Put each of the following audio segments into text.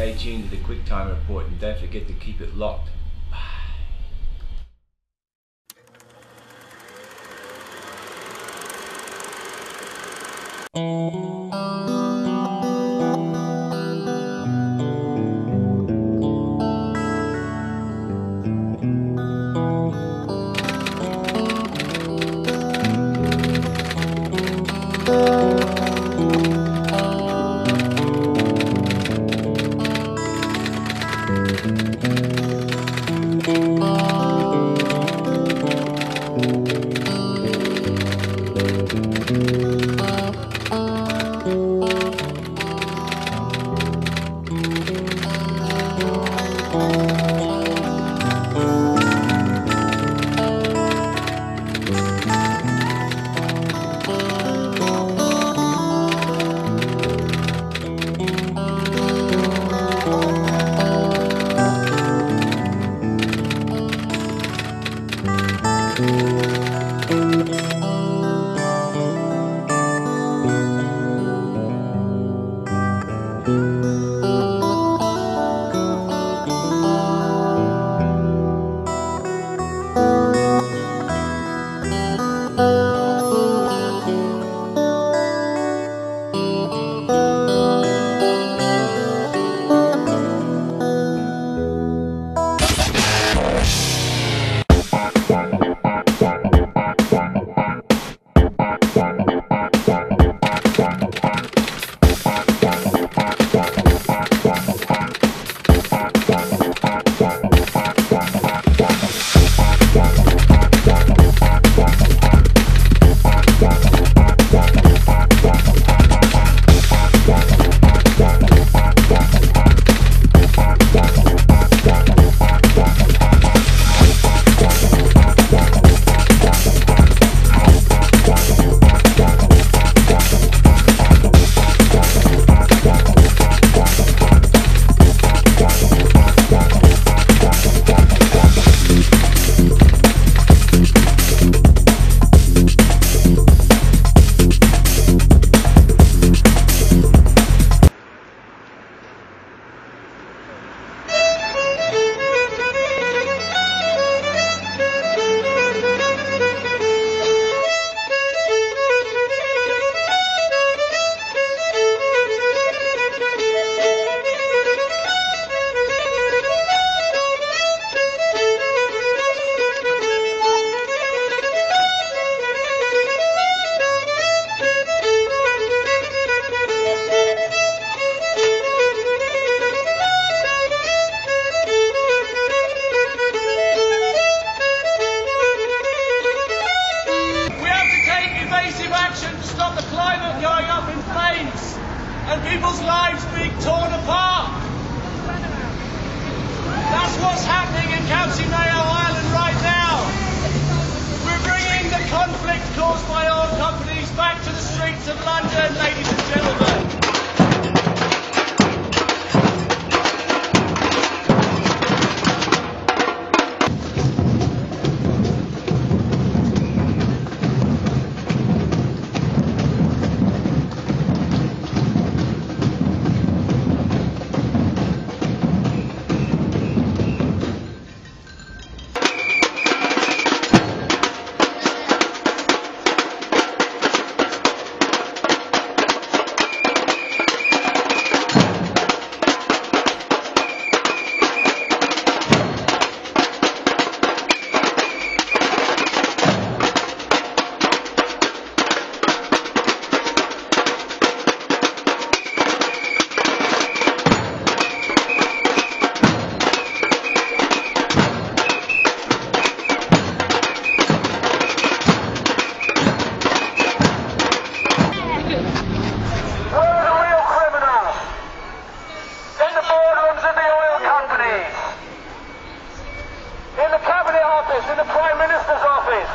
Stay tuned to the QUICKTIME report and don't forget to keep it locked. And people's lives being torn apart. That's what's happening in County Mayo Island right now. We're bringing the conflict caused by oil companies back to the streets of London, ladies and gentlemen. In the Prime Minister's office.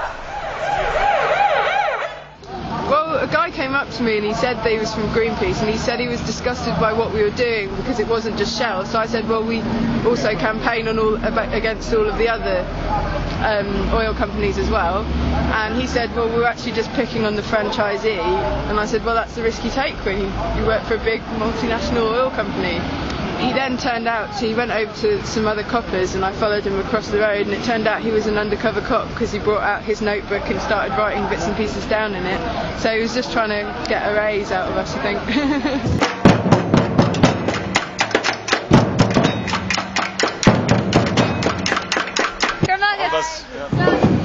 Well, a guy came up to me and he said that he was from Greenpeace, and he said he was disgusted by what we were doing because it wasn't just Shell. So I said, well, we also campaign against all of the other oil companies as well. And he said, well, we're actually just picking on the franchisee. And I said, well, that's the risk you take when you work for a big multinational oil company. he then turned out, so he went over to some other coppers and I followed him across the road, and it turned out he was an undercover cop because he brought out his notebook and started writing bits and pieces down in it. So he was just trying to get a raise out of us, I think.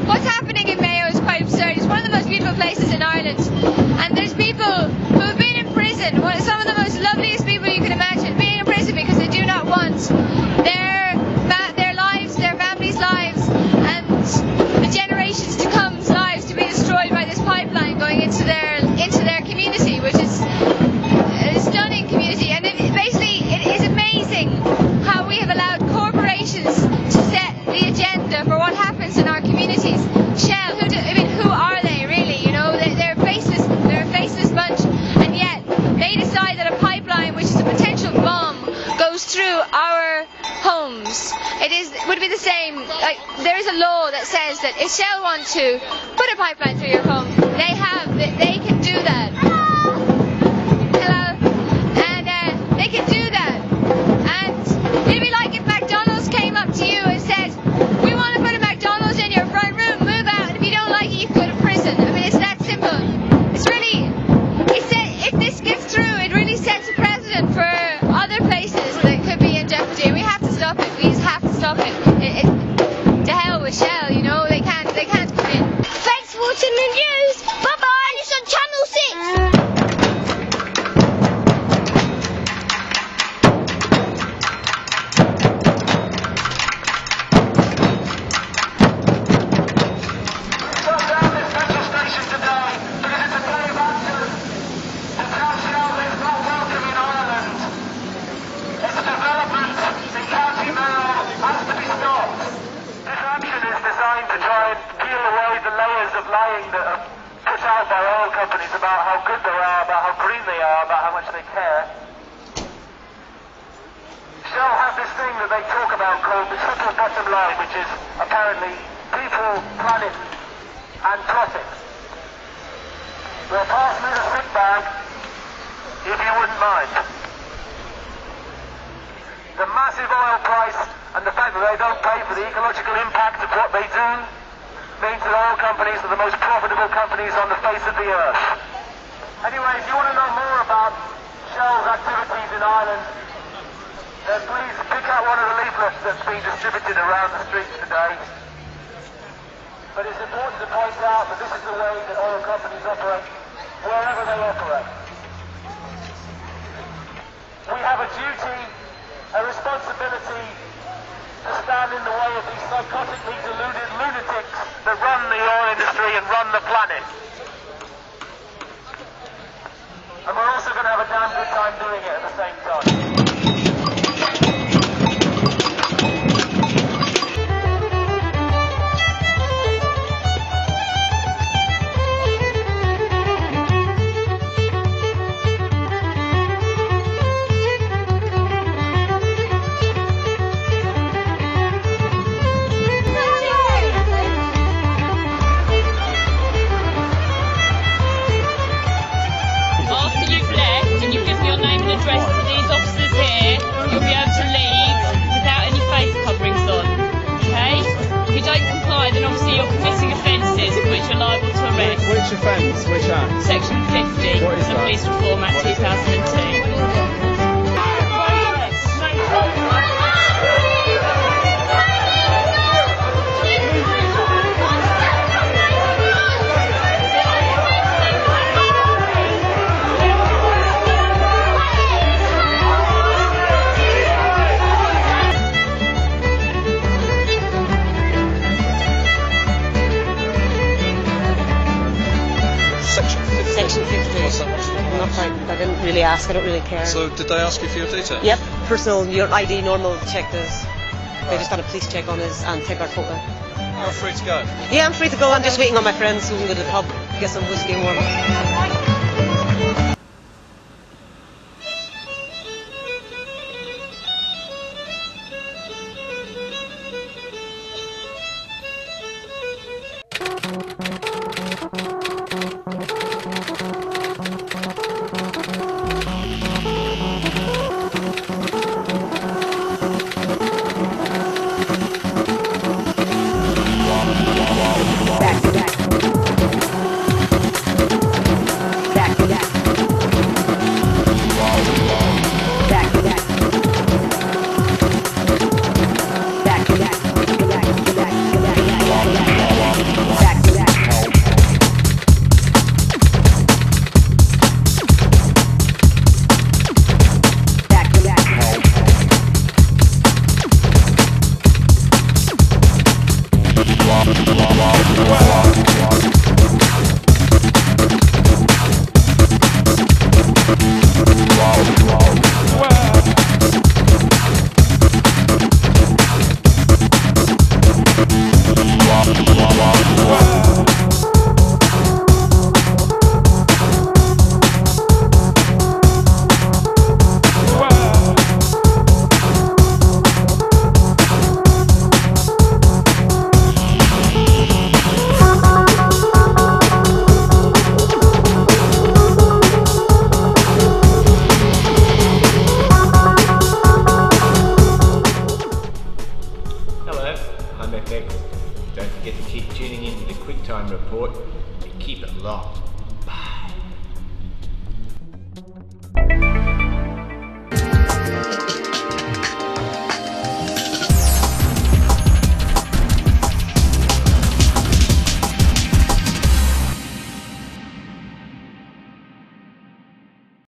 What's happening in Mayo is quite absurd. It's one of the most beautiful places in Ireland, and there's people who have been in prison, some of the most loveliest people you can imagine, being in prison because they do not want their lives, their families' lives, and the generations to come's lives to be destroyed by this pipeline going into their community, which is a stunning community. And it is amazing how we have allowed corporations to set the agenda for what happens in our communities. Shell, who are they really? You know, they're a faceless bunch, and yet they decide that a pipeline, which is a potential bomb, goes through our homes. Would be the same. Like, there is a law that says that if Shell want to put a pipeline through your home, they can do that. Hello, and they can do that. And it'd be like if McDonald's came up to you and said, "We want to put a McDonald's in your front room. Move out. And if you don't like it, you can go to prison." I mean, it's that simple. If this gets through, it really sets a precedent for other places that could be in jeopardy. We have to stop it. We just have to stop it. To hell with Shell, you know, they can't come in. Thanks for watching the news. Bye bye. And it's on Channel lying that are put out by oil companies about how good they are, about how green they are, about how much they care. Shell have this thing that they talk about called the triple bottom line, which is apparently people, planet, and profit. We'll pass me the stick bag, if you wouldn't mind. The massive oil price and the fact that they don't pay for the ecological impact of what they do means that oil companies are the most profitable companies on the face of the earth. Anyway, if you want to know more about Shell's activities in Ireland, then please pick out one of the leaflets that's being distributed around the streets today. But it's important to point out that this is the way that oil companies operate wherever they operate. We have a duty, a responsibility to stand in the way of these psychotically deluded lunatics that run the oil industry and run the planet. And we're also going to have a damn good time doing it at the same time. Which offence? Which act? Section 50 What is of the that? Police Reform Act 2002. Section 50. What's that? Not quite. I didn't really ask. I don't really care. So did they ask you for your details? Yep. Personal, your ID, normal check this. They just done a police check on us and take our photo. You're free to go. Yeah, I'm free to go. I'm just waiting on my friends who can go to the pub, get some whiskey and warm up.